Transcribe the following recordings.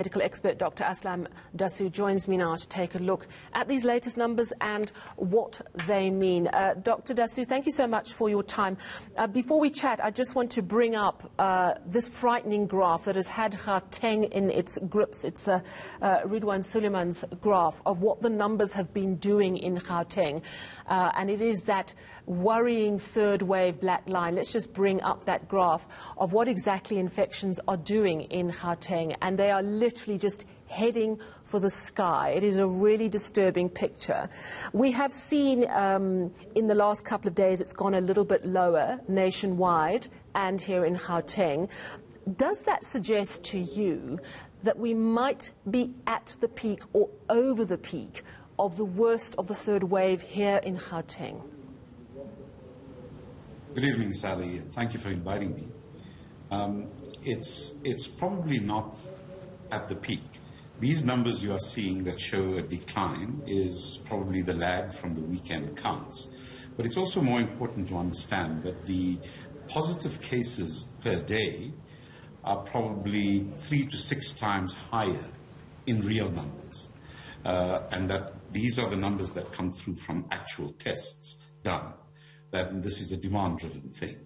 Medical expert Dr. Aslam Dasoo joins me now to take a look at these latest numbers and what they mean. Dr. Dasoo, thank you so much for your time. Before we chat, I just want to bring up this frightening graph that has had Gauteng in its grips. It's Ridwan Suleiman's graph of what the numbers have been doing in Gauteng. And it is that worrying third wave black line. Let's just bring up that graph of what exactly infections are doing in Gauteng. And they are literally just heading for the sky. It is a really disturbing picture. We have seen in the last couple of days it's gone a little bit lower nationwide and here in Gauteng. Does that suggest to you that we might be at the peak or over the peak of the worst of the third wave here in Gauteng? Good evening, Sally. Thank you for inviting me. It's probably not at the peak. These numbers you are seeing that show a decline is probably the lag from the weekend counts. But it's also more important to understand that the positive cases per day are probably 3 to 6 times higher in real numbers. And that these are the numbers that come through from actual tests done. That this is a demand-driven thing.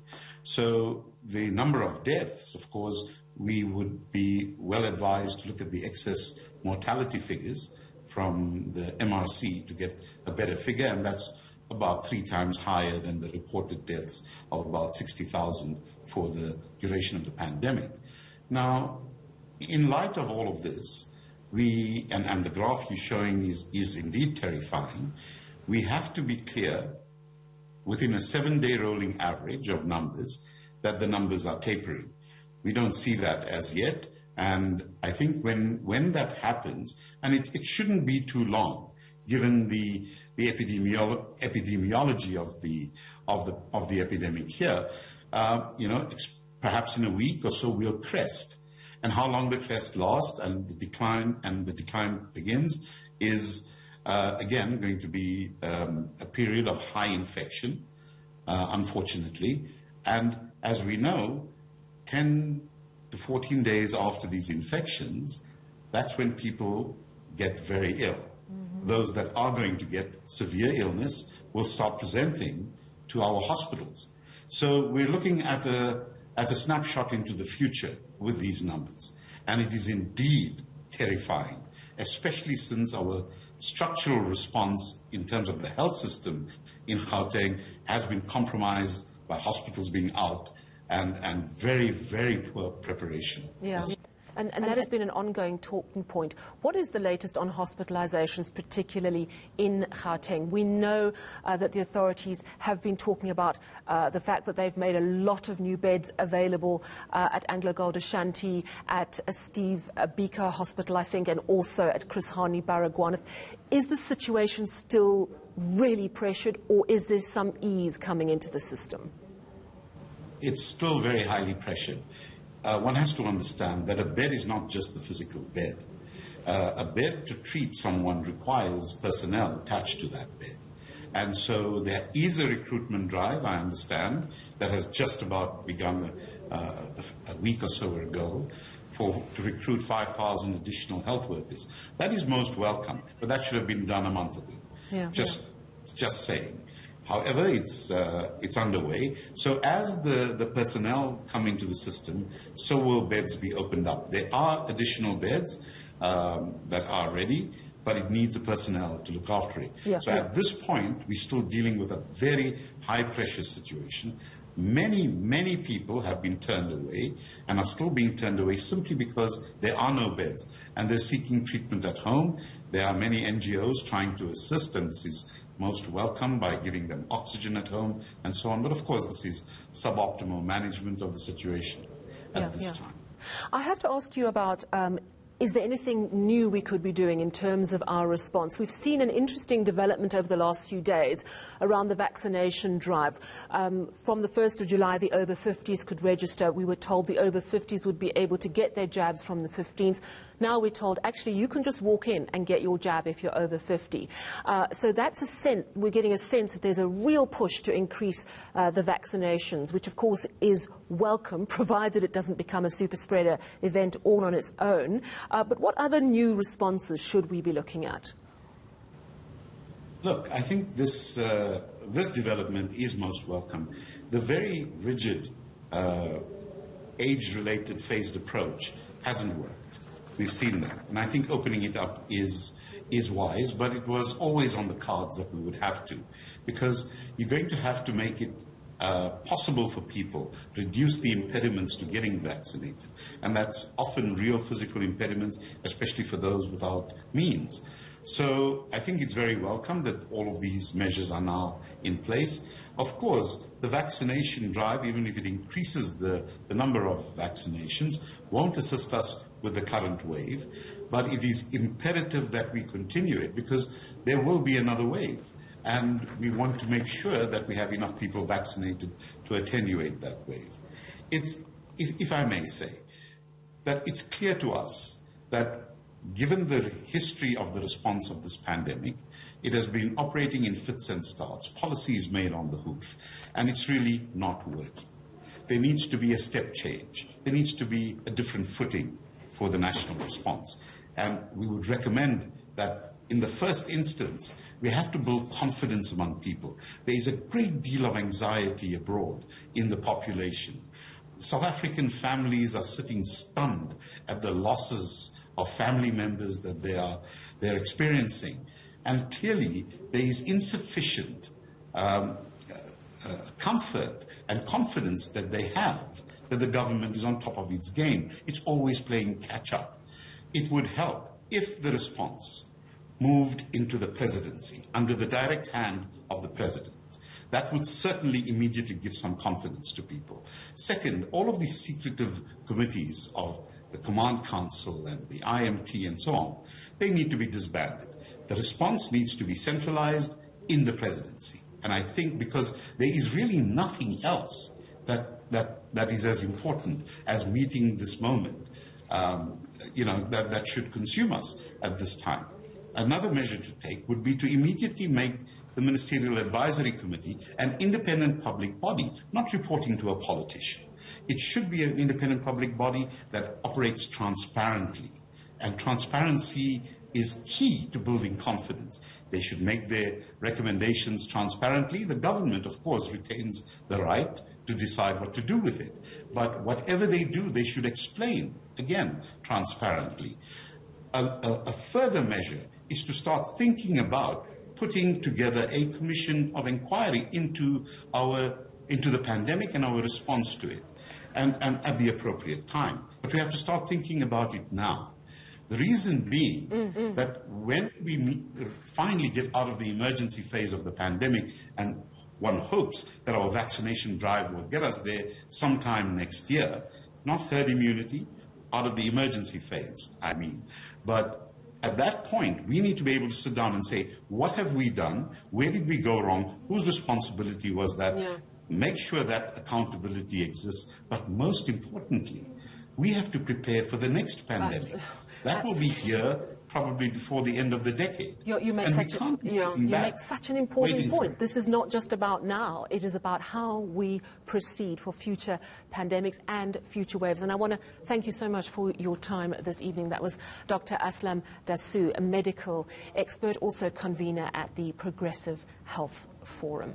So the number of deaths, of course, we would be well advised to look at the excess mortality figures from the MRC to get a better figure, and that's about 3 times higher than the reported deaths of about 60,000 for the duration of the pandemic. Now, in light of all of this, and the graph you're showing is indeed terrifying, we have to be clear within a 7-day rolling average of numbers that the numbers are tapering. We don't see that as yet, and I think when that happens, and it shouldn't be too long, given the epidemiology of the epidemic here, perhaps in a week or so we'll crest. And how long the crest lasts and the decline begins is again going to be a period of high infection, unfortunately. And as we know, 10 to 14 days after these infections, that's when people get very ill. Mm-hmm. Those that are going to get severe illness will start presenting to our hospitals. So we're looking at a snapshot into the future with these numbers. And it is indeed terrifying, especially since our structural response in terms of the health system in Gauteng has been compromised by hospitals being out and very, very poor preparation. Yeah. And that has been an ongoing talking point. What is the latest on hospitalizations, particularly in Gauteng? We know that the authorities have been talking about the fact that they've made a lot of new beds available at Anglo Gold Ashanti, at Steve Biko Hospital, I think, and also at Chris Hani Baragwanath. Is the situation still really pressured, or is there some ease coming into the system? It's still very highly pressured. One has to understand that a bed is not just the physical bed. A bed to treat someone requires personnel attached to that bed. And so there is a recruitment drive, I understand, that has just about begun a week or so ago to recruit 5,000 additional health workers. That is most welcome, but that should have been done a month ago. Yeah, just saying. However, it's underway. So as the personnel come into the system, so will beds be opened up. There are additional beds that are ready, but it needs the personnel to look after it. Yeah, so at this point, we're still dealing with a very high-pressure situation. Many, many people have been turned away and are still being turned away simply because there are no beds and they're seeking treatment at home. There are many NGOs trying to assist, and this is most welcome by giving them oxygen at home and so on. But of course, this is suboptimal management of the situation at this time. I have to ask you about, is there anything new we could be doing in terms of our response? We've seen an interesting development over the last few days around the vaccination drive. From the 1st of July, the over 50s could register. We were told the over 50s would be able to get their jabs from the 15th. Now we're told, actually, you can just walk in and get your jab if you're over 50. So that's a sense, we're getting a sense that there's a real push to increase the vaccinations, which of course is welcome, provided it doesn't become a super spreader event all on its own. But what other new responses should we be looking at? Look, I think this development is most welcome. The very rigid age-related phased approach hasn't worked. We've seen that. And I think opening it up is wise, but it was always on the cards that we would have to, because you're going to have to make it possible for people, reduce the impediments to getting vaccinated. And that's often real physical impediments, especially for those without means. So I think it's very welcome that all of these measures are now in place. Of course, the vaccination drive, even if it increases the number of vaccinations, won't assist us with the current wave, but it is imperative that we continue it, because there will be another wave. And we want to make sure that we have enough people vaccinated to attenuate that wave. It's, if I may say, that it's clear to us that given the history of the response of this pandemic, it has been operating in fits and starts, policies made on the hoof, and it's really not working. There needs to be a step change. There needs to be a different footing for the national response. And we would recommend that in the first instance, we have to build confidence among people. There is a great deal of anxiety abroad in the population. South African families are sitting stunned at the losses of family members that they're experiencing. And clearly, there is insufficient comfort and confidence that they have that the government is on top of its game. It's always playing catch-up. It would help if the response moved into the presidency, under the direct hand of the president. That would certainly immediately give some confidence to people. Second, all of these secretive committees of the Command Council and the IMT and so on, they need to be disbanded. The response needs to be centralized in the presidency. And I think because there is really nothing else that is as important as meeting this moment, that should consume us at this time. Another measure to take would be to immediately make the Ministerial Advisory Committee an independent public body, not reporting to a politician. It should be an independent public body that operates transparently. And transparency is key to building confidence. They should make their recommendations transparently. The government, of course, retains the right to decide what to do with it. But whatever they do, they should explain, again, transparently. A further measure is to start thinking about putting together a commission of inquiry into the pandemic and our response to it, and at the appropriate time. But we have to start thinking about it now. The reason being that when we finally get out of the emergency phase of the pandemic, and one hopes that our vaccination drive will get us there sometime next year, not herd immunity, out of the emergency phase, I mean. But at that point, we need to be able to sit down and say, what have we done? Where did we go wrong? Whose responsibility was that? Yeah. Make sure that accountability exists. But most importantly, we have to prepare for the next pandemic. That will be here probably before the end of the decade. You make such an important point. This is not just about now. It is about how we proceed for future pandemics and future waves. And I want to thank you so much for your time this evening. That was Dr. Aslam Dasoo, a medical expert, also convener at the Progressive Health Forum.